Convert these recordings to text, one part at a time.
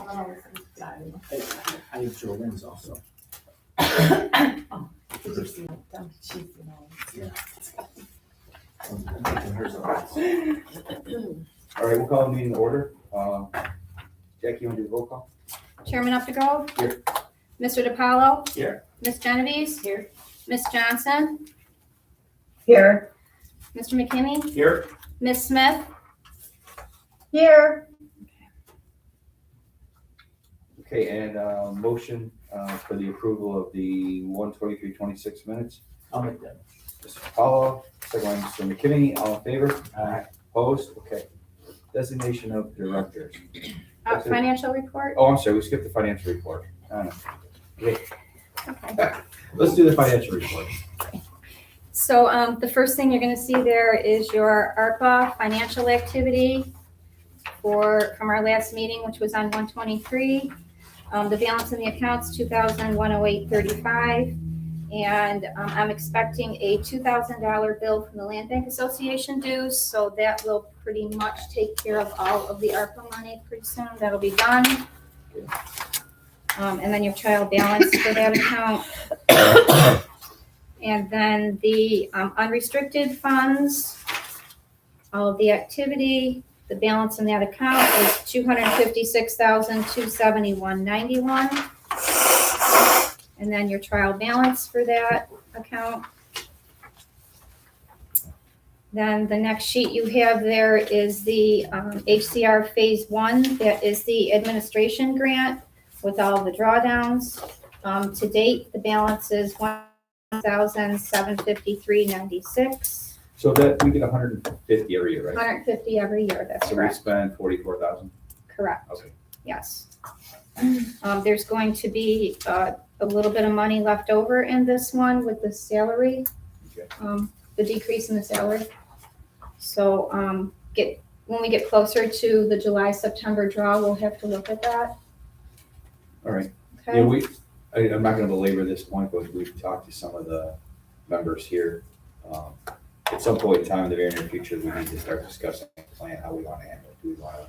I need Joe Lynn's also. Oh, did you see that? She's, Yeah. I'm taking hers off. All right, we'll call the meeting to order. Jackie, you want to do the roll call? Chairman Updegrove? Here. Mr. DiPaolo? Here. Ms. Genovese? Here. Ms. Johnson? Here. Mr. McKinney? Here. Ms. Smith? Here. Okay, and motion for the approval of the 1:23:26 minutes. I'll make that. Mr. Paulo, second by Mr. McKinney, all in favor? Aye. Opposed? Okay. Designation of directors. Financial report? Oh, I'm sorry, we skipped the financial report. Okay. Okay. Let's do the financial report. So the first thing you're gonna see there is your ARPA financial activity from our last meeting, which was on 1/23. The balance in the account's $2,108.35. And I'm expecting a $2,000 bill from the Land Bank Association dues, so that will pretty much take care of all of the ARPA money pretty soon. That'll be done. And then your trial balance for that account. And then the unrestricted funds, all of the activity, the balance in that account is $256,271.91. And then your trial balance for that account. Then the next sheet you have there is the HCR Phase 1. That is the administration grant with all the drawdowns. To date, the balance is $1,753.96. So that we get 150 every year, right? 150 every year, that's So we correct. spend 44,000. Correct. Okay. Yes. There's going to be a little bit of money left over in this one with the salary, Okay. the decrease in the salary. So when we get closer to the July-September draw, we'll have to look at that. All right. Okay? Yeah, I'm not going to belabor this point, but we've talked to some of the members here. At some point in time in the very near future, we need to start discussing a plan, how we want to handle it. Do we want to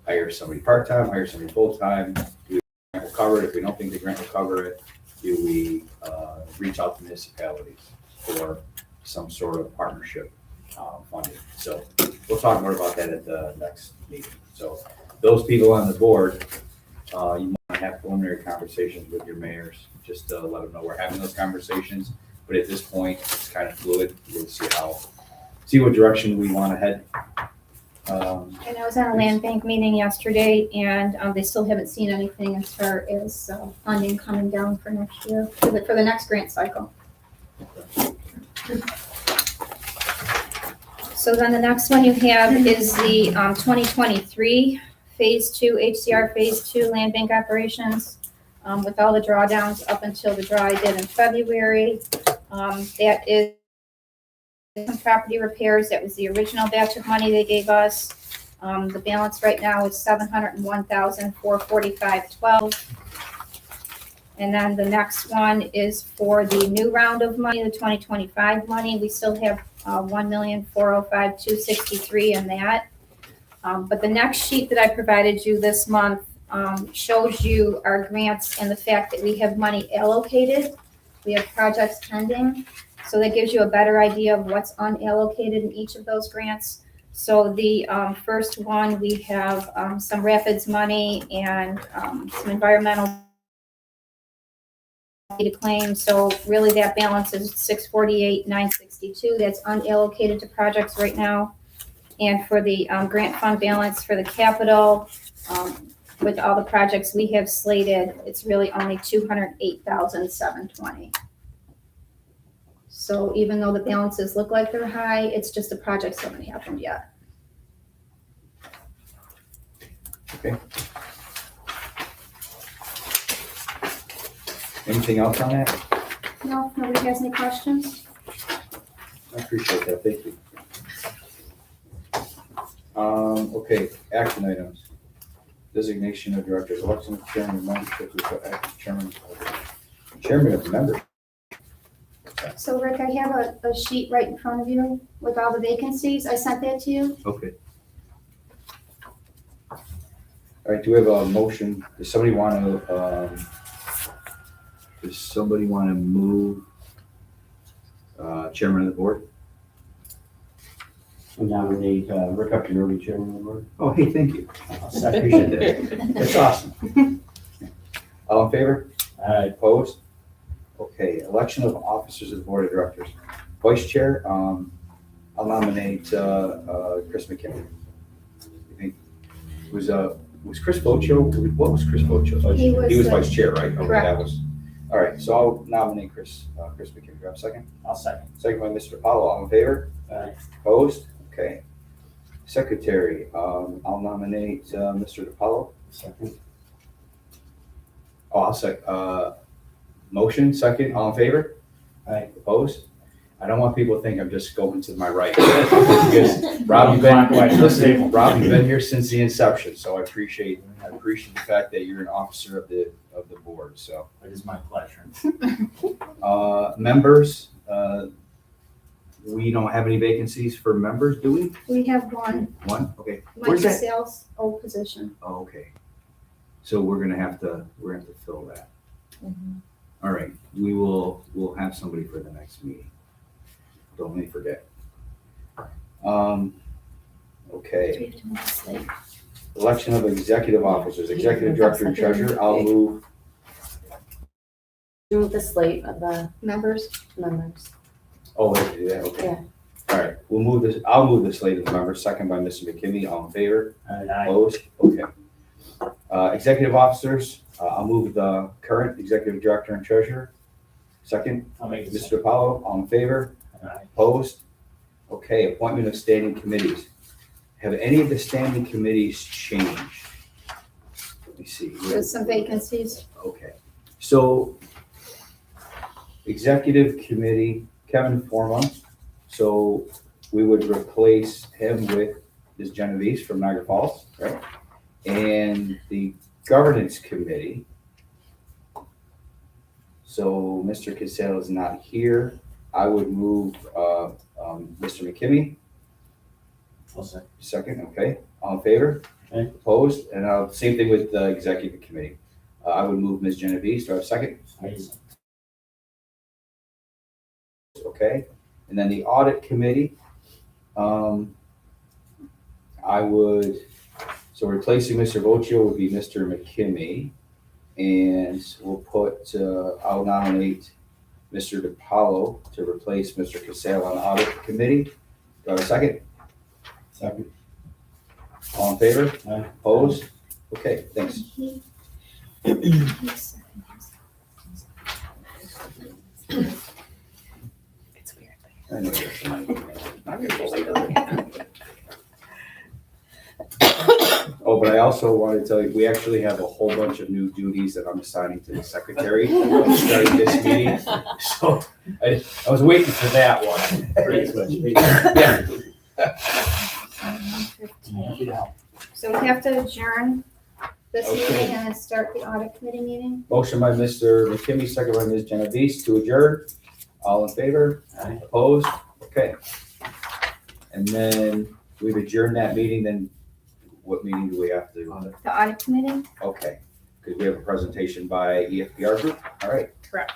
hire somebody part-time, hire somebody full-time? Do we grant will cover it? If we don't think the grant will cover it, do we reach out to municipalities for some sort of partnership funding? So we'll talk more about that at the next meeting. So those people on the board, you want to have preliminary conversations with your mayors, just to let them know we're having those conversations. But at this point, it's kind of fluid. We'll see what direction we want to head. And I was at a land bank meeting yesterday, and they still haven't seen anything as far as funding coming down for next year, for the next grant cycle. So then the next one you have is the 2023 Phase 2, HCR Phase 2 Land Bank Operations, with all the drawdowns up until the draw I did in February. That is some property repairs. That was the original batch of money they gave us. The balance right now is $701,445.12. And then the next one is for the new round of money, the 2025 money. We still have $1,405,263 in that. But the next sheet that I provided you this month shows you our grants and the fact that we have money allocated. We have projects pending. So that gives you a better idea of what's unallocated in each of those grants. So the first one, we have some rapids money and some environmental to claim. So really that balance is $648,962. That's unallocated to projects right now. And for the grant fund balance for the capital, with all the projects we have slated, it's really only $208,720. So even though the balances look like they're high, it's just the projects haven't happened yet. Okay. Anything else on that? No, nobody has any questions? I appreciate that. Thank you. Okay, action items. Designation of directors, election of chairman, membership, chairman of the member. So Rick, I have a sheet right in front of you with all the vacancies. I sent that to you. Okay. All All right, do we have a motion? Does somebody want to move chairman of the board? So nominate Rick Upton, chairman of the board. Oh, hey, thank you. I Appreciate that. That's awesome. All in favor? Opposed? Okay, election of officers of the board of directors. Vice chair, I'll nominate Chris McKinney. You think, was Chris Bocho, what was Chris Bocho? He was He was the- vice chair, right? Okay, Correct. that was, all right, so I'll nominate Chris McKinney. Do I have a second? I'll second. Second by Mr. Apollo, all in favor? Aye. Opposed? Okay. Secretary, I'll nominate Mr. DiPaolo. Second. Oh, motion, second, all in favor? Aye. Opposed? I don't want people to think I'm just going to my right. Because Rob, you've been here since the inception, so I appreciate the fact that you're an officer of the board, so. It is my pleasure. Members, we don't have any vacancies for members, do we? We have one, One, okay. Mike Where's that? Sales, old position. Oh, okay. So we're gonna have to fill that. All right, we'll have somebody for the next meeting. Don't let me forget. Do Okay, we have to move the slate? election of executive officers, executive director and treasurer, I'll move. Move the slate of the Members, members. Oh, we have to do that, okay. Yeah. All right, I'll move the slate of the members, second by Mr. McKinney, all in favor? Aye. Opposed? Okay. Executive officers, I'll move the current executive director and treasurer. Second, I'll make this. Mr. Apollo, all in favor? Aye. Opposed? Okay, appointment of standing committees. Have any of the standing committees changed? Let me see. there's some vacancies. Okay, so executive committee, Kevin Forma. So we would replace him with Ms. Genovese from Niagara Falls, right? And the governance committee. So Mr. Casale is not here. I would move Mr. McKinney. I'll second. Second, okay. All in favor? Aye. Opposed? And same thing with the executive committee. I would move Ms. Genovese. Do I have a second? Aye. Okay. And then the audit committee, so replacing Mr. Vocio would be Mr. McKinney. And we'll I'll nominate Mr. DiPaolo to replace Mr. Casale on the audit committee. Do I have a second? Second. All in favor? Aye. Opposed? Okay, thanks. It's weird. I know there's somebody. I'm gonna go later. Oh, but I also want to tell you, we actually have a whole bunch of new duties that I'm assigning to the secretary starting this meeting. So I was waiting for that one. Pretty much. Yeah. Happy to help. So we have to adjourn this Okay. meeting and then start the audit committee meeting. Motion by Mr. McKinney, second by Ms. Genovese to adjourn. All in favor? Aye. Opposed? Okay. And then we've adjourned that meeting, then what meeting do we have to? The audit committee? Okay, because we have a presentation by EFBR Group. All right. Correct.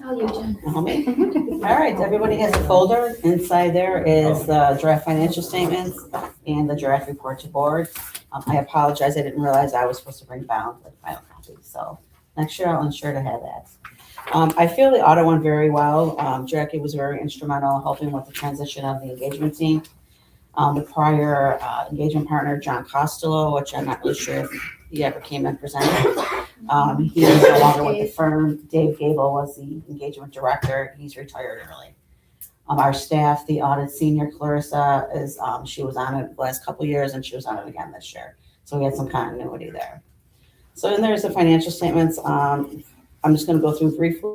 Oh, you, Jen. All right, everybody has a folder. Inside there is the draft financial statements and the draft report to board. I apologize, I didn't realize I was supposed to bring bound with final copy, so next year I'll ensure to have that. I feel the audit went very well. Jackie was very instrumental helping with the transition of the engagement team. The prior engagement partner, John Costello, which I'm not really sure if he ever came and presented. He is no longer with the firm. Dave Gable was the engagement director. He's retired early. Our staff, the audit senior Clarissa she was on it the last couple of years and she was on it again this year. So we had some continuity there. So then there's the financial statements. I'm just going to go through briefly.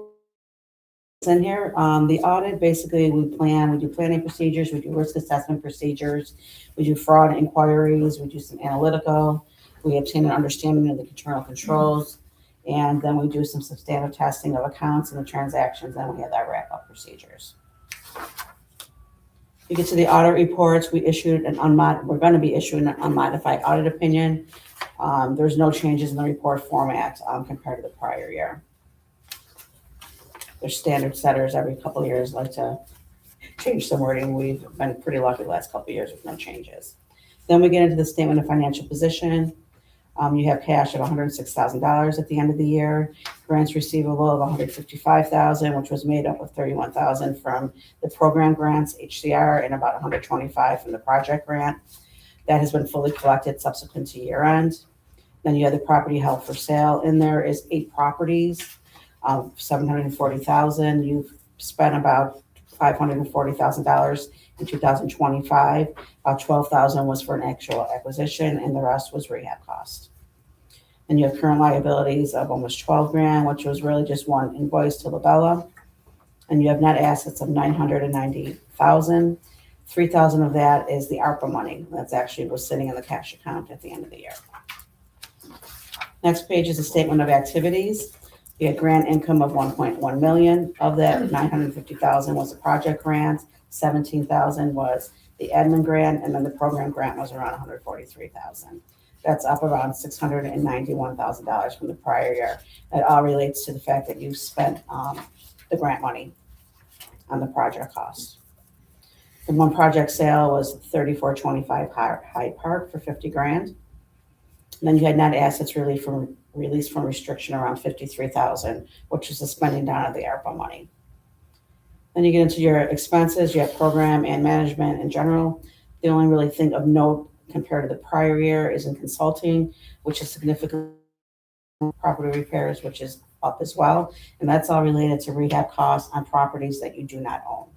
In here, the audit, basically we do planning procedures, we do risk assessment procedures, we do fraud inquiries, we do some analytical, we obtain an understanding of the internal controls, and then we do some substantive testing of accounts and the transactions, and we have our wrap-up procedures. We get to the audit reports, we're gonna be issuing an unmodified audit opinion. There's no changes in the report format, compared to the prior year. There's standard setters every couple of years like to change some wording. We've been pretty lucky the last couple of years with no changes. Then we get into the statement of financial position. You have cash of $106,000 at the end of the year, grants receivable of $155,000, which was made up of $31,000 from the program grants, HCR, and about $125,000 from the project grant. That has been fully collected subsequent to year end. Then you have the property held for sale. In there is 8 properties, $740,000. You've spent about $540,000 in 2025. About $12,000 was for an actual acquisition, and the rest was rehab cost. And you have current liabilities of almost $12,000, which was really just one invoice to Labella. And you have net assets of $990,000. $3,000 of that is the ARPA money. That's actually was sitting in the cash account at the end of the year. Next page is a statement of activities. You had grant income of $1.1 million. Of that, $950,000 was a project grant, $17,000 was the admin grant, and then the program grant was around $143,000. That's up around $691,000 from the prior year. That all relates to the fact that you spent the grant money on the project costs. The one project sale was 3425 Hyde Park for $50,000. And then you had net assets released from restriction around $53,000, which is the spending down of the ARPA money. Then you get into your expenses. You have program and management in general. The only really thing of note compared to the prior year is in consulting, which is significant property repairs, which is up as well. And that's all related to rehab costs on properties that you do not own.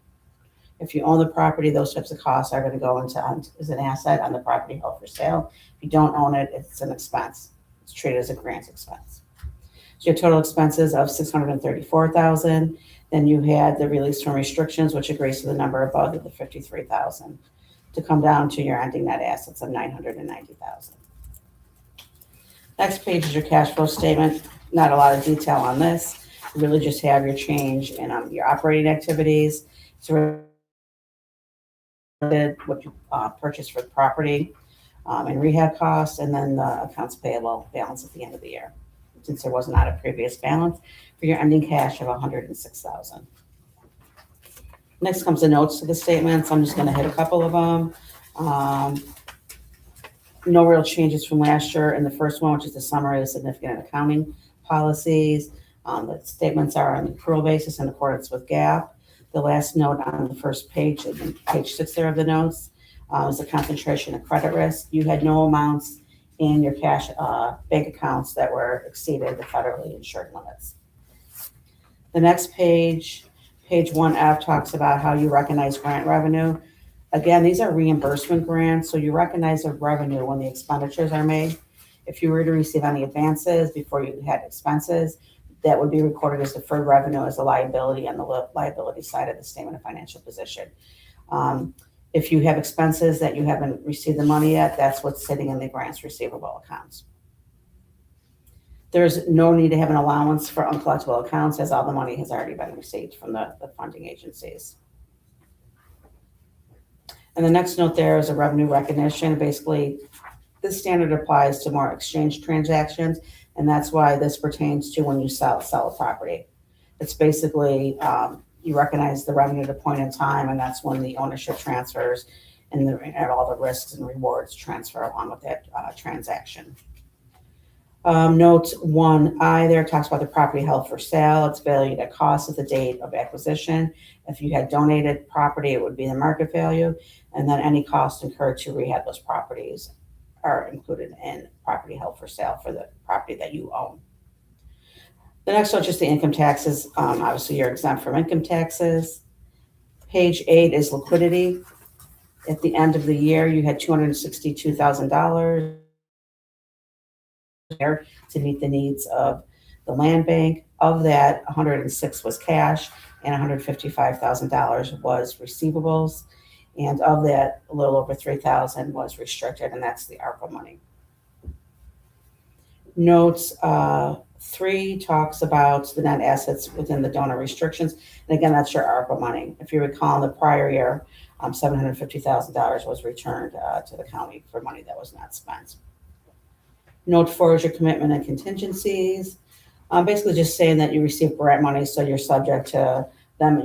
If you own the property, those types of costs are going to go into as an asset on the property held for sale. If you don't own it, it's an expense. It's treated as a grant expense. So your total expenses of $634,000. Then you had the release from restrictions, which agrees to the number above the $53,000 to come down to your ending net assets of $990,000. Next page is your cash flow statement. Not a lot of detail on this. You really just have your change in your operating activities. So what you purchased for the property and rehab costs, and then the accounts payable balance at the end of the year, since there was not a previous balance, for your ending cash of $106,000. Next comes the notes to the statements. I'm just going to hit a couple of them. No real changes from last year. In the first one, which is the summary of significant accounting policies, the statements are on an accrual basis in accordance with GAAP. The last note on the first page, page 6 there of the notes, is the concentration of credit risk. You had no amounts in your cash bank accounts that were exceeded the federally insured limits. The next page, page 1F, talks about how you recognize grant revenue. Again, these are reimbursement grants, so you recognize the revenue when the expenditures are made. If you were to receive any advances before you had expenses, that would be recorded as deferred revenue as a liability on the liability side of the statement of financial position. If you have expenses that you haven't received the money yet, that's what's sitting in the grants receivable accounts. There's no need to have an allowance for uncollectible accounts, as all the money has already been received from the funding agencies. And the next note there is a revenue recognition. Basically, this standard applies to more exchange transactions, and that's why this pertains to when you sell a property. It's basically you recognize the revenue at a point in time, and that's when the ownership transfers and all the risks and rewards transfer along with that transaction. Note 1I there talks about the property held for sale. It's valued at cost at the date of acquisition. If you had donated property, it would be the market value, and then any costs incurred to rehab those properties are included in property held for sale for the property that you own. The next one is just the income taxes. Obviously, you're exempt from income taxes. Page 8 is liquidity. At the end of the year, you had $262,000 to meet the needs of the land bank. Of that, 106 was cash and $155,000 was receivables. And of that, a little over 3,000 was restricted, and that's the ARPA money. Notes 3 talks about the net assets within the donor restrictions. And again, that's your ARPA money. If you recall, in the prior year, $750,000 was returned to the county for money that was not spent. Note 4 is your commitment and contingencies. Basically just saying that you receive grant money, so you're subject to them,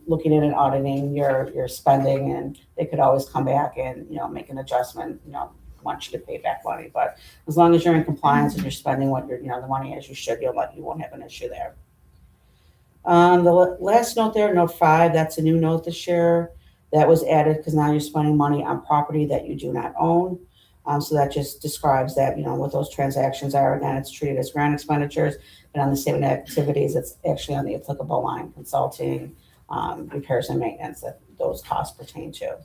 looking at and auditing your spending, and they could always come back and, make an adjustment, once you get paid back money. But as long as you're in compliance and you're spending what you're, the money as you should, you won't have an issue there. The last note there, note 5, that's a new note this year. That was added because now you're spending money on property that you do not own. So that just describes that, what those transactions are. Again, it's treated as grant expenditures, but on the statement of activities, it's actually on the applicable line, consulting, repairs and maintenance that those costs pertain to.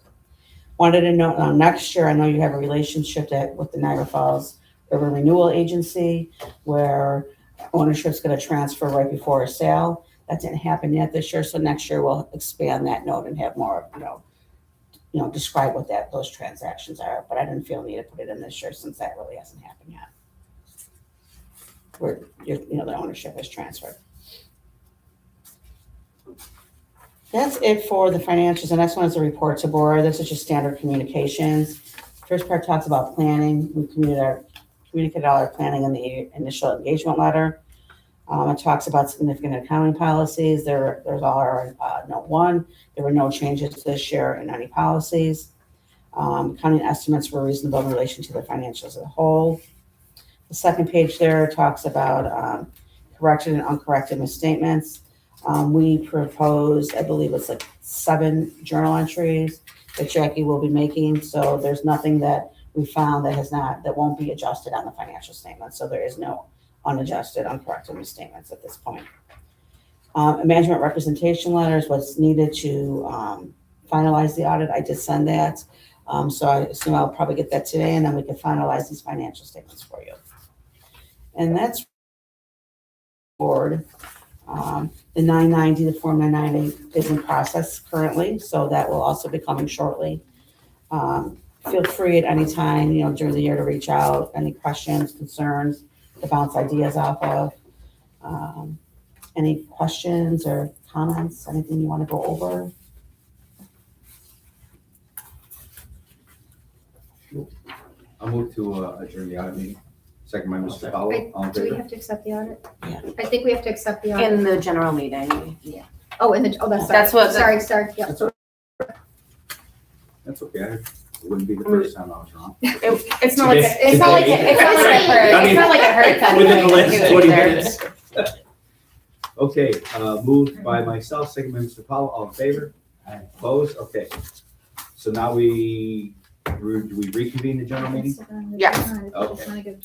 Wanted to know, next year, I know you have a relationship with the Niagara Falls Urban Renewal Agency where ownership's going to transfer right before a sale. That didn't happen yet this year, so next year we'll expand that note and have more, describe what those transactions are. But I didn't feel the need to put it in this year since that really hasn't happened yet. Where the ownership is transferred. That's it for the financials. The next one is the report to board. This is just standard communications. First part talks about planning. We communicated all our planning in the initial engagement letter. It talks about significant accounting policies. There's all our note 1. There were no changes this year in any policies. Accounting estimates were reasonable in relation to the financials as a whole. The second page there talks about corrected and uncorrected misstatements. We proposed, I believe it's like 7 journal entries that Jackie will be making. So there's nothing that we found that won't be adjusted on the financial statement. So there is no unadjusted, uncorrected misstatements at this point. A management representation letter is what's needed to finalize the audit. I did send that. So I assume I'll probably get that today, and then we can finalize these financial statements for you. And that's board. The 990, the Form 990 is in process currently, so that will also be coming shortly. Feel free at any time, during the year to reach out, any questions, concerns, to bounce ideas off of. Any questions or comments, anything you want to go over? I'll move to adjourn the audit meeting. Second by Mr. Powell. All in Do we favor? have to accept the audit? Yeah. I think we have to accept the audit. In the general meeting. Oh, That's what the- Sorry, yeah. That's okay. It wouldn't be the first time I was wrong. It's not like it hurt. It's not like it hurts. Within the last anything. 20 minutes. Okay, moved by myself, second by Mr. Powell, all in favor? Opposed? Okay. So now do we reconvene the general meeting? Yes. Okay.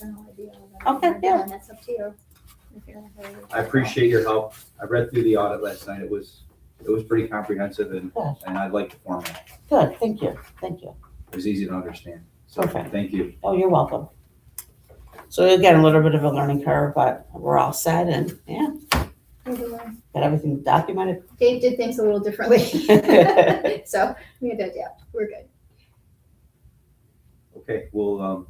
Okay, yeah. That's up to you. I appreciate your help. I read through the audit last night. It was pretty comprehensive and I like the format. Good, thank you. It was easy to understand. So Perfect. thank you. Oh, you're welcome. So again, a little bit of a learning curve, but we're all set and got everything documented. Dave did things a little differently. So we had to adapt. We're good. Okay, well,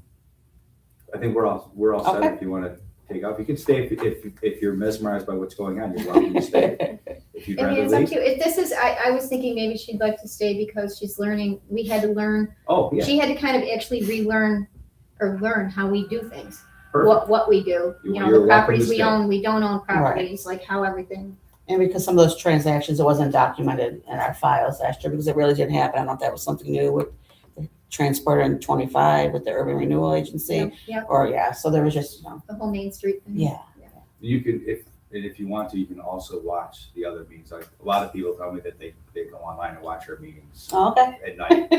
I think we're all set. Okay. If you want to take off, you can stay if you're mesmerized by what's going on. You're welcome to stay. If you'd I mean, rather it's up leave. to you. If this is, I was thinking maybe she'd like to stay because she's learning. We had to learn. Oh, yeah. She had to kind of actually relearn or learn how we do things. Perfect. What we do. You're The welcome properties to we stay. own, we don't own properties, like how everything. And because some of those transactions, it wasn't documented in our files last year because it really didn't happen. I don't know if that was something new with the transporter in 25 with the Urban Renewal Agency Yeah, or so there was just, the whole Main Street thing. yeah. You can, if you want to, you can also watch the other meetings. Like a lot of people tell me that they go online and watch our meetings Oh, okay. at night.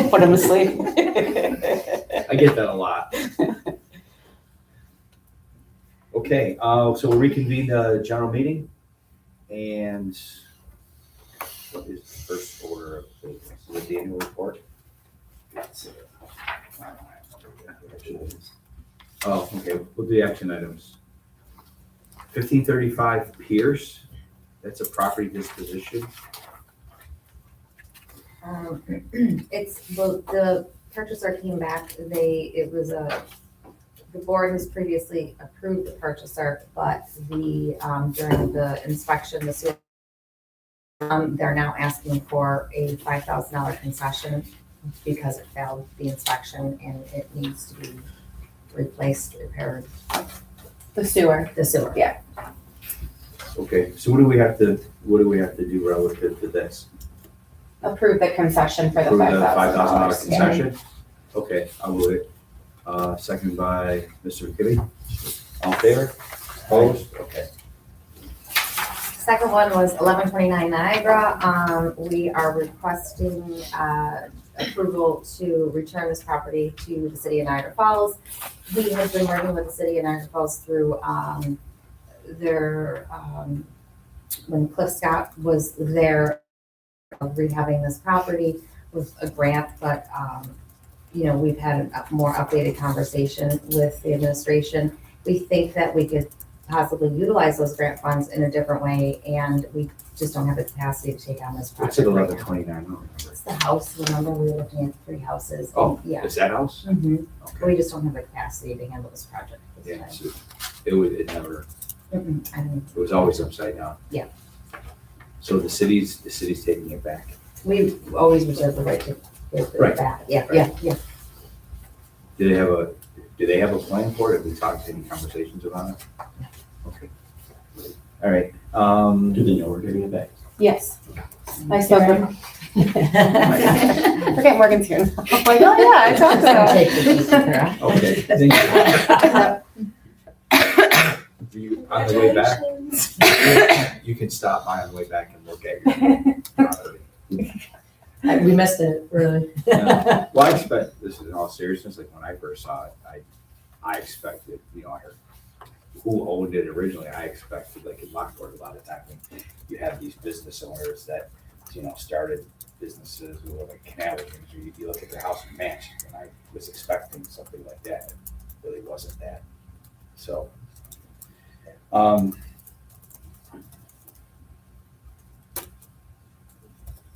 Put them to sleep. I get that a lot. Okay, so we'll reconvene the general meeting. And what is the first order of business? Is it the annual report? Oh, okay, we'll do the action items. 1535 Pierce, that's a property disposition. It's, well, the purchaser came back, it was a the board has previously approved the purchaser, but during the inspection, the sewer, they're now asking for a $5,000 concession because it failed the inspection and it needs to be replaced, repaired, The sewer. the sewer. Yeah. Okay, so what do we have to do relative to this? Approve the concession for the Approve the $5,000. concession? Okay, I'll move it. Second by Mr. McKibbe. All in favor? Opposed? Okay. Second one was 1129 Niagara. We are requesting approval to return this property to the city of Niagara Falls. We have been working with the city of Niagara Falls through their, when Cliff Scott was there rehabbing this property with a grant, but we've had a more updated conversation with the administration. We think that we could possibly utilize those grant funds in a different way, and we just don't have the capacity to take on this What's project it, right now. 1129? It's the house, remember, we were looking at 3 houses. Oh, Yeah. is that house? Mhm. Okay. We just don't have the capacity to handle this project. at this Yeah, time. so it never, I mean, it was always upside down. Yeah. So the city's taking it back. we always reserve the right to give Right. it back. Yeah, Right. yeah. Do they have a plan for it? Have we talked, any conversations about it? Okay. All right, Do they know we're giving it back? Yes. I spoke with. Forget Morgan's here. I'm like, oh yeah, I talked Take to the piece of her. okay, thank you. You, on the way back, you can stop by on the way back and look at your property. We missed it, really. Yeah. Well, I expect, this is in all seriousness, like when I first saw it, I expected, I heard who owned it originally, I expected, like in Lockport, a lot of times, you have these business owners that, started businesses or like canal things, you look at the house and mansion, and I was expecting something like that, it really wasn't that. So,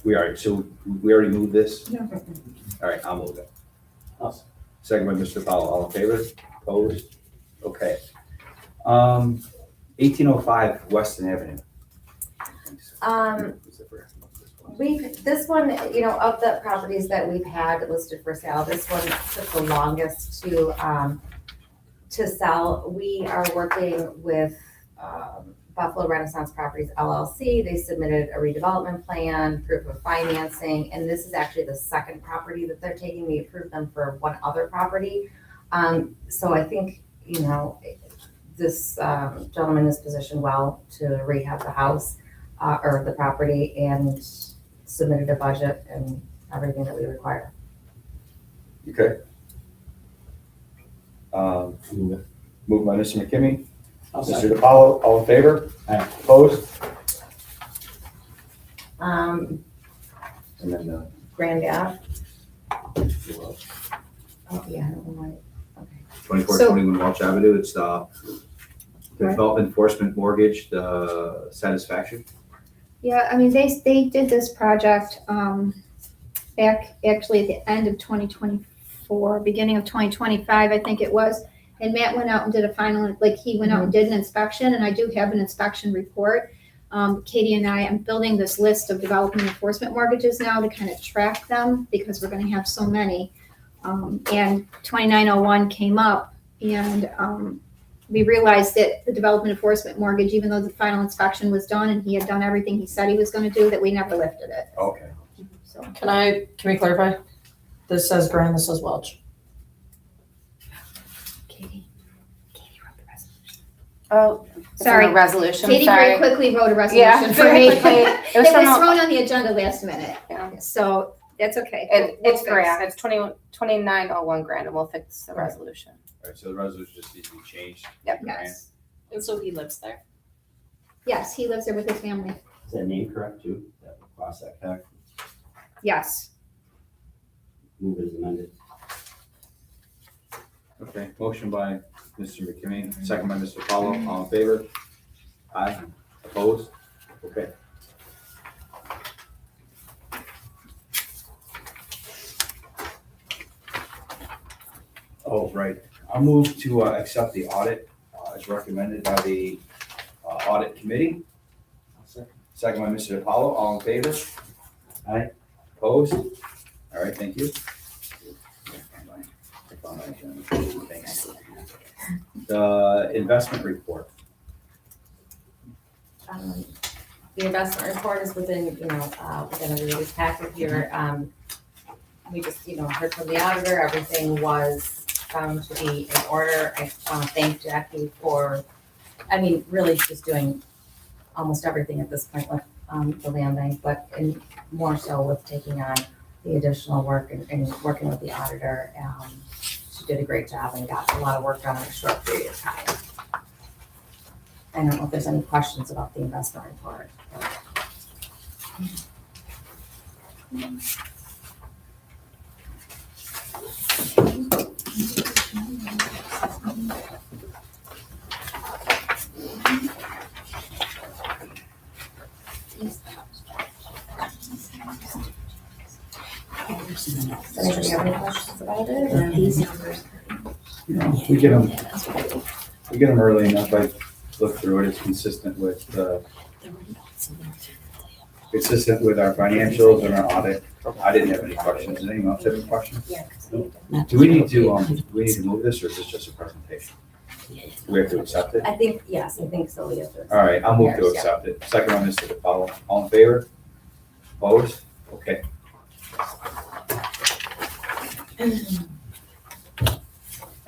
we already moved this? Yeah. All right, I'll move it. Us. Second by Mr. Powell, all in favor? Opposed? Okay. 1805 Weston Avenue. This one, of the properties that we've had listed for sale, this one took the longest to sell. We are working with Buffalo Renaissance Properties LLC. They submitted a redevelopment plan, proof of financing, and this is actually the second property that they're taking. We approved them for one other property. So I think, this gentleman is positioned well to rehab the house or the property and submitted a budget and everything that we require. Okay. Move it. Moved by Mr. McKinney. I'll Mr. second. DiPaolo, all in favor? Opposed? Um, And then, Grand Ave. Oh, yeah, I don't know why. Okay. 2421 Welch Avenue, it's the development enforcement mortgage, the satisfaction. Yeah, I mean, they did this project, back actually at the end of 2024, beginning of 2025, I think it was. And Matt went out and did a final, he went out and did an inspection, and I do have an inspection report. Katie and I'm building this list of development enforcement mortgages now to kind of track them because we're gonna have so many. And 2901 came up, and we realized that the development enforcement mortgage, even though the final inspection was done and he had done everything he said he was gonna do, that we never lifted it, Okay. so. Can we clarify? This says Grand, this says Welch. Katie wrote the resolution. Oh, it's Sorry. in the resolution, Katie sorry. very quickly wrote a Yeah, resolution for very me. quickly. It was thrown on the agenda last minute, Yeah. so that's okay. It's We'll fix. Grand, it's 2901 Grand, and we'll fix the resolution. All right, so the resolution just needs to be changed. Yep. Yes, And so he lives there? yes, he lives there with his family, Is that name correct too? That Quasac Tech? yes. Move it as amended. Okay, motion by Mr. McKinney, second by Mr. Paulo, all in favor? Aye. Opposed? Okay. Oh, right, I'll move to accept the audit as recommended by the audit committee. Second by Mr. DiPaolo, all in favor? Aye. Opposed? All right, thank you. Thanks. The investment report. The investment report is within, within everybody's packet here. We just, heard from the auditor, everything was found to be in order. I want to thank Jackie for, really just doing almost everything at this point with the land bank, but more so with taking on the additional work and working with the auditor. She did a great job and got a lot of work done in a short period of time. I don't know if there's any questions about the investment report. Does anybody have any questions about it? Or these numbers? We get them early enough. I looked through it. It's consistent with our financials and our audit. I didn't have any questions. Does anyone else have any questions? Do we need to move this, or is this just a presentation? Do we have to accept it? I think so, we have to. All right, I'll move to accept it. Second one, Mr. DiPaolo. All in favor? Opposed? Okay.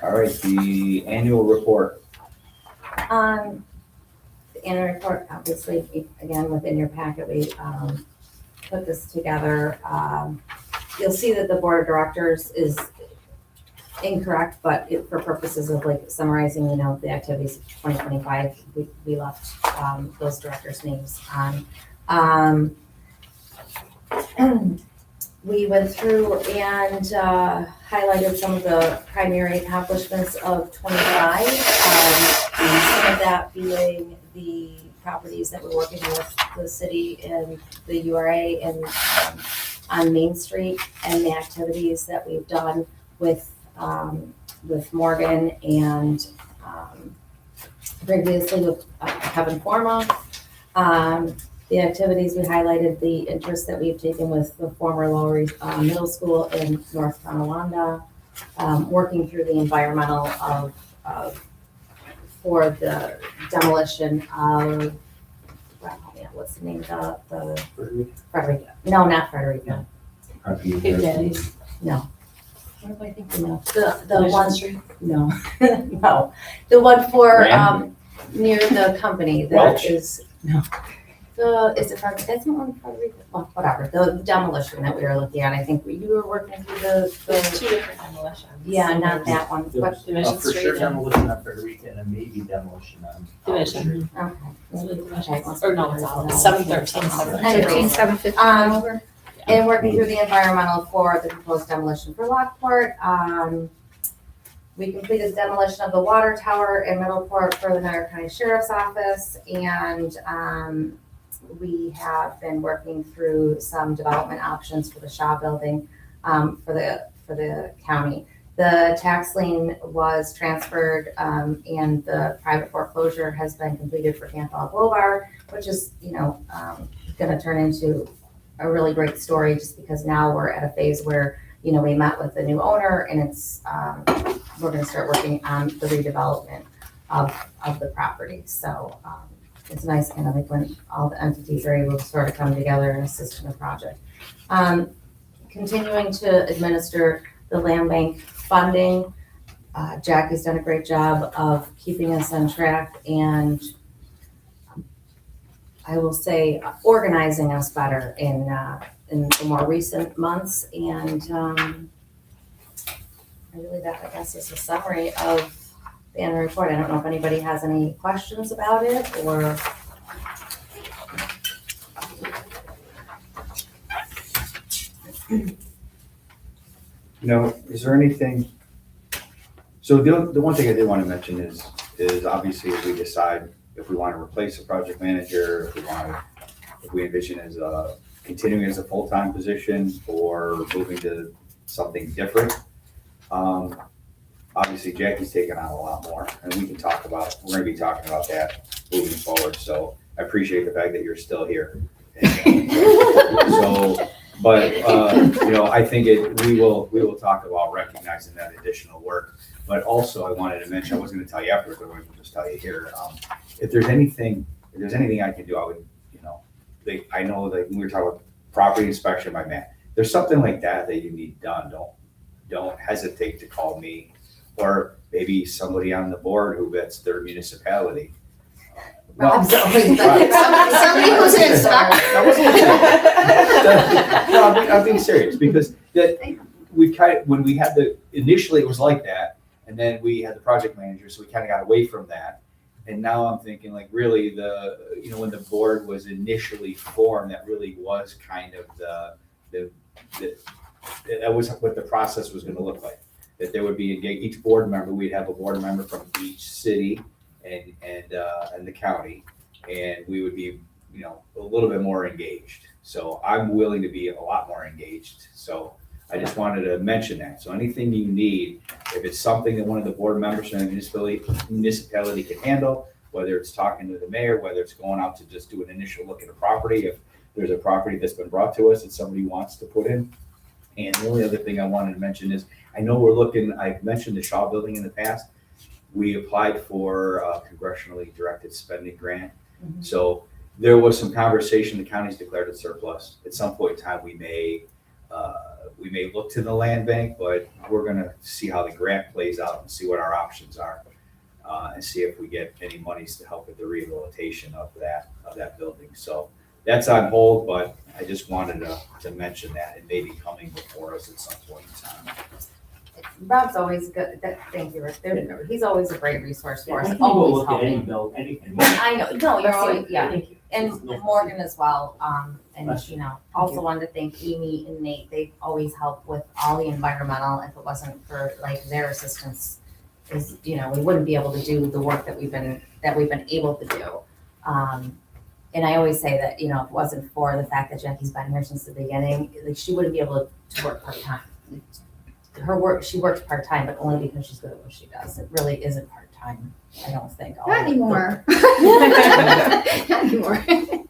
All right, the annual report. The annual report, obviously, again, within your packet, we put this together. You'll see that the board of directors is incorrect, but for purposes of like summarizing, the activities of 2025, we left those directors' names on. We went through and highlighted some of the primary accomplishments of 25. Some of that being the properties that we're working with the city and the URA and on Main Street, and the activities that we've done with Morgan and previously with Kevin Forma. The activities we highlighted, the interest that we've taken with the former Lower Middle School in North Tonawanda, working through the environmental for the demolition of, what's the name of the Frederica? No, not Frederica. No. What am I thinking of? The one, no, no, the one for near the company that Welch? is No. Is it Frederica? That's not one Frederica. Well, whatever. The demolition that we were looking at. I think you were working through There's two different demolitions. Yeah, not that one. But Division For Street sure and demolition on Frederica and maybe demolition on. Division. okay. Or no, it's all 713, Anyway, 7:15 over. and working through the environmental for the proposed demolition for Lockport. We completed demolition of the water tower in Middleport for the Niagara County Sheriff's Office, and we have been working through some development options for the Shaw Building for the county. The tax lien was transferred, and the private foreclosure has been completed for Campbell Boulevard, which is, going to turn into a really great story, just because now we're at a phase where, we met with the new owner, and it's we're going to start working on the redevelopment of the property. So it's nice, kind of like when all the entities are able to sort of come together and assist in the project. Continuing to administer the land bank funding. Jackie's done a great job of keeping us on track, and I will say organizing us better in the more recent months. And I guess is a summary of the annual report. I don't know if anybody has any questions about it or. Is there anything? So the one thing I did want to mention is obviously if we decide if we want to replace a project manager, if we envision as continuing as a full-time position or moving to something different. obviously Jackie's taken on a lot more, and we can talk about, we're gonna be talking about that moving forward, so I appreciate the fact that you're still here. So, but, you know, I think we will talk about recognizing that additional work. But also, I wanted to mention, I was gonna tell you afterwards, but I wanted to just tell you here, if there's anything I can do, I would, you know, I know that when we were talking about property inspection by Matt, there's something like that you need done, don't hesitate to call me, or maybe somebody on the board who vets their municipality. Rob's always Right. Somebody who's an inspector. No, I'm being serious, because when we had initially it was like that, and then we had the project manager, so we kind of got away from that. And now I'm thinking like really when the board was initially formed, that really was kind of that was what the process was gonna look like. That there would be each board member, we'd have a board member from each city and the county, and we would be, you know, a little bit more engaged. So I'm willing to be a lot more engaged. So I just wanted to mention that. So anything you need, if it's something that one of the board members from the municipality can handle, whether it's talking to the mayor, whether it's going out to just do an initial look at a property, if there's a property that's been brought to us that somebody wants to put in. And the only other thing I wanted to mention is, I know I've mentioned the Shaw Building in the past. We applied for a congressionally directed spending grant. Mhm. So there was some conversation, the county's declared it surplus. At some point in time, we may look to the land bank, but we're gonna see how the grant plays out and see what our options are. And see if we get any monies to help with the rehabilitation of that building. So that's on hold, but I just wanted to mention that it may be coming before us at some point in time. Rob's always good, thank you, Rick. He's always a great resource for us, I think we'll always look at any helping. bill, anything. I know, no, you're always, yeah, Thank you. and Morgan as well, and you know, also wanted to thank Amy and Nate, they always help with all the environmental, if it wasn't for like their assistance, is, you know, we wouldn't be able to do the work that we've been able to do. And I always say that, you know, if it wasn't for the fact that Jackie's been here since the beginning, like she wouldn't be able to work part-time. She works part-time, but only because she's good at what she does. It really isn't part-time, I don't think. Not anymore. Not anymore.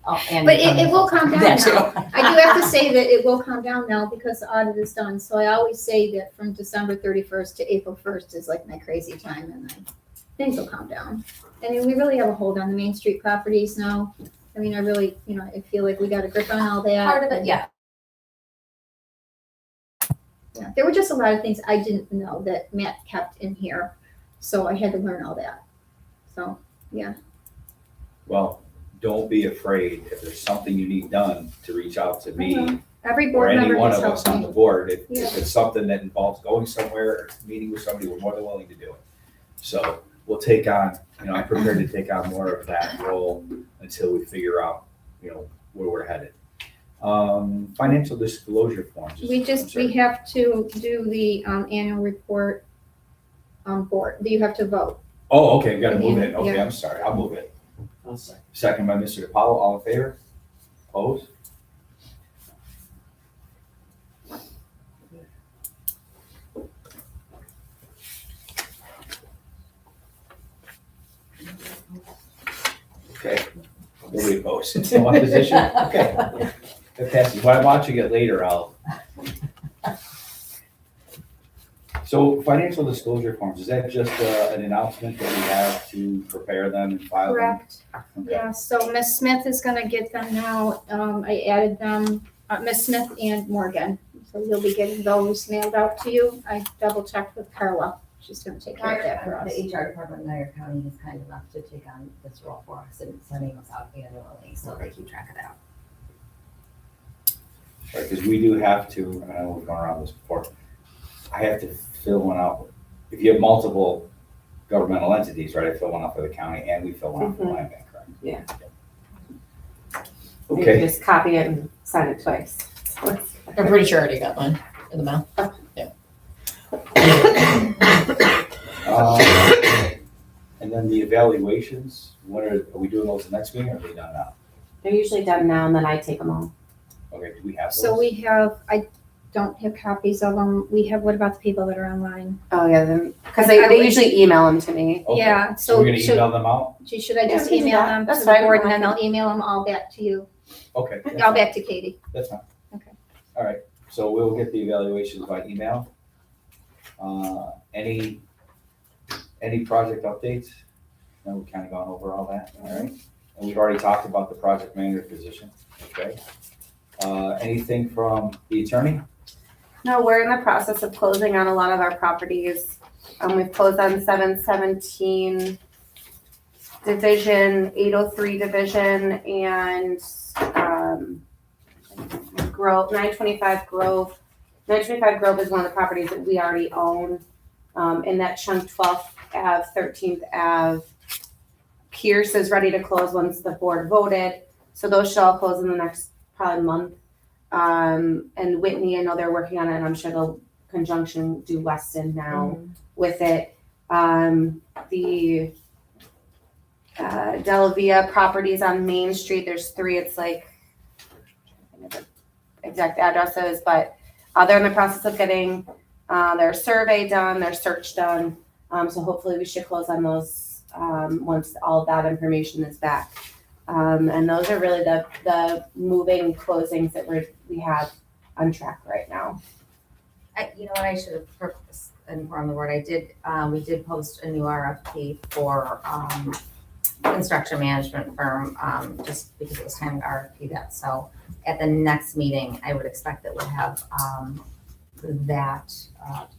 Oh, and But it will calm down That too. now. I do have to say that it will calm down now because the audit is done. So I always say that from December 31st to April 1st is like my crazy time, and then things will calm down. I mean, we really have a hold on the Main Street properties now. I mean, I really, you know, I feel like we got a grip on all that. Part of it, yeah. Yeah, there were just a lot of things I didn't know that Matt kept in here, so I had to learn all that. So, yeah. Well, don't be afraid, if there's something you need done, to reach out to me Every or board any member one has of us helped on me. the board. If Yeah. it's something that involves going somewhere or meeting with somebody, we're more than willing to do it. So we'll take on, you know, I'm prepared to take on more of that role until we figure out, you know, where we're headed. Financial disclosure forms. We have to do the annual report on board. You have to vote. Oh, okay, we gotta move it. Yeah. Okay, I'm sorry, I'll move it. I'll second. Second by Mr. DiPaolo, all in favor? Opposed? Okay, nobody opposed, no opposition, okay. That passes. When I'm watching it later, So financial disclosure forms, is that just an announcement that we have to prepare them and file them? Correct. Okay. Yeah, so Ms. Smith is gonna get them now. I added them, Ms. Smith and Morgan. So you'll be getting those mailed out to you. I double checked with Carla. She's gonna take care of that for us. The HR department in Niagara County is kind enough to take on this role for us and sending us out annually, so they keep track of that. Right, because we do have to, and I know we've gone around this before, I have to fill one out. If you have multiple governmental entities, right, I fill one out for the county and we fill one out for the land bank, right? Yeah. You can Okay, just copy it and sign it twice. I'm pretty sure I already got mine in the mail. and then the evaluations, when are we doing those the next meeting or are they done now? They're usually done now and then I take them home. Okay, do we have those? So we have, don't have copies of them. We have, what about the people that are online? Oh, yeah, then, because I they would- usually email them to me. Okay. Yeah, So we're gonna should email them out? should I just Yeah, we can do email that. them to That's the fine. board and then I'll email them all back to you, Okay. all back to Katie? That's fine. Okay. All right, so we'll get the evaluations by email. Any project updates? No, we've kind of gone over all that, all right? And we've already talked about the project manager position, okay? Anything from the attorney? No, we're in the process of closing on a lot of our properties. We've closed on 717 Division, 803 Division, and Grove, 925 Grove. 925 Grove is one of the properties that we already own. In that chunk, 12th Ave, 13th Ave. Pierce is ready to close once the board voted. So those should all close in the next probably month. And Whitney, I know they're working on it, and I'm sure they'll conjunction do Weston now with it. The Delavia properties on Main Street, there's 3, it's like, I don't know the exact addresses, but they're in the process of getting their survey done, their search done. So hopefully we should close on those once all of that information is back. And those are really the moving closings that we have on track right now. You know what, I should have informed the board, we did post a new RFP for, construction management firm, just because it was time to RFP that, so at the next meeting, I would expect that we'll have,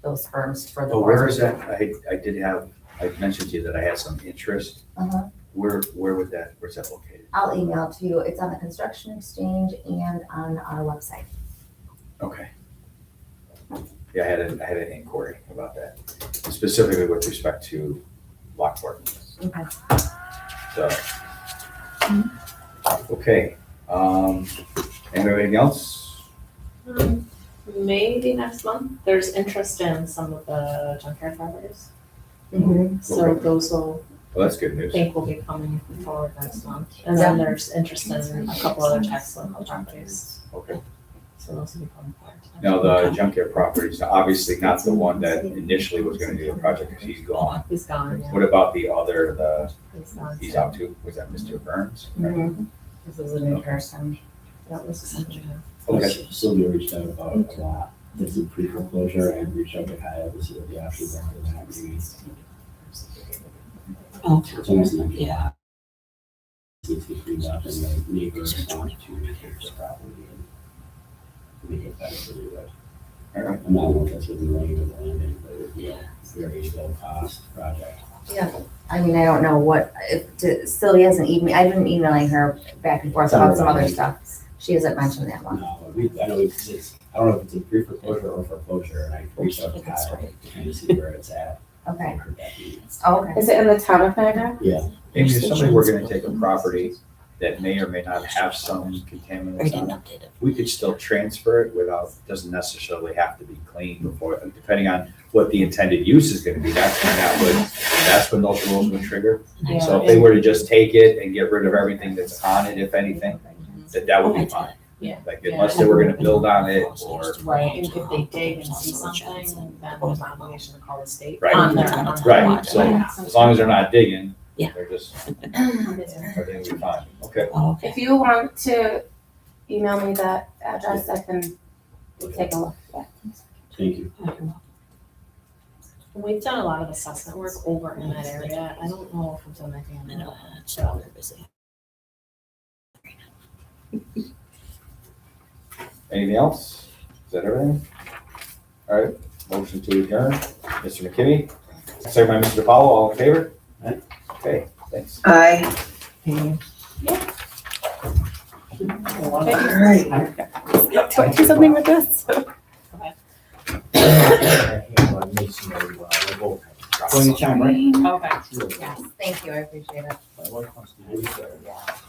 those firms for the Oh, board. where is that? I mentioned to you that I had some interest. Uh-huh. Where's that located? I'll email it to you, it's on the construction exchange and on our website. Okay. Yeah, I had an inquiry about that, specifically with respect to Lockport. Okay. So, okay, anything else? Maybe next month. There's interest in some of the junkyard properties. Mhm. So Okay. those will, Well, that's good I news. think, will be coming forward next month. And then there's interest in a couple other tax local properties. Okay. So those will be coming forward. Now, the junkyard properties, obviously not the one that initially was gonna do the project, because he's gone. He's gone, yeah. What about the other, He's gone. he's out too? Was that Mr. Burns? This is a new person. That was something. Okay. Sylvia reached out about it a lot. This is pre-foreclosure and reached out to Kyle to see what the options are for that. Oh, It's almost like, yeah. needs to be cleaned up and the neighbors want to take the property and make it better for you. All right. I'm not sure if that's within the range of the landing, but it would be a very low cost project. Yeah, I mean, I don't know what, Sylvia hasn't I've been emailing her back and forth about some other stuff. She hasn't mentioned that one. No, I know I don't know if it's in pre-foreclosure or foreclosure, and I reached out to Kyle to kind of see where it's at. Okay. Heard that meeting. Oh, okay. Is it in the town of Niagara? Yeah, Maybe if somebody were gonna take a property that may or may not have some contaminants on it, we could still transfer it without, doesn't necessarily have to be cleaned before, depending on what the intended use is gonna be, that's when those rules would trigger. So if they were to just take it and get rid of everything that's on it, if anything, that would be fine. Yeah. Like unless they were gonna build on it or, Right, and if they dig and see something, then there's an obligation to call the state. Right. On their. right, so as long as they're not digging, Yeah. they're just, everything will be fine, okay. Oh, okay. If you want to email me that address, I can take a look. Yeah. thank you. We've done a lot of assessment work over in that area. I don't know if we've done anything on that. So, Anything else? Is that everything? All right, motion to adjourn, Mr. McKinney, second by Mr. DiPaolo, all in favor? Aye. Okay, thanks. Aye. Do I do something with this? Going to chime, right? okay. Yes, thank you, I appreciate it. Thank you.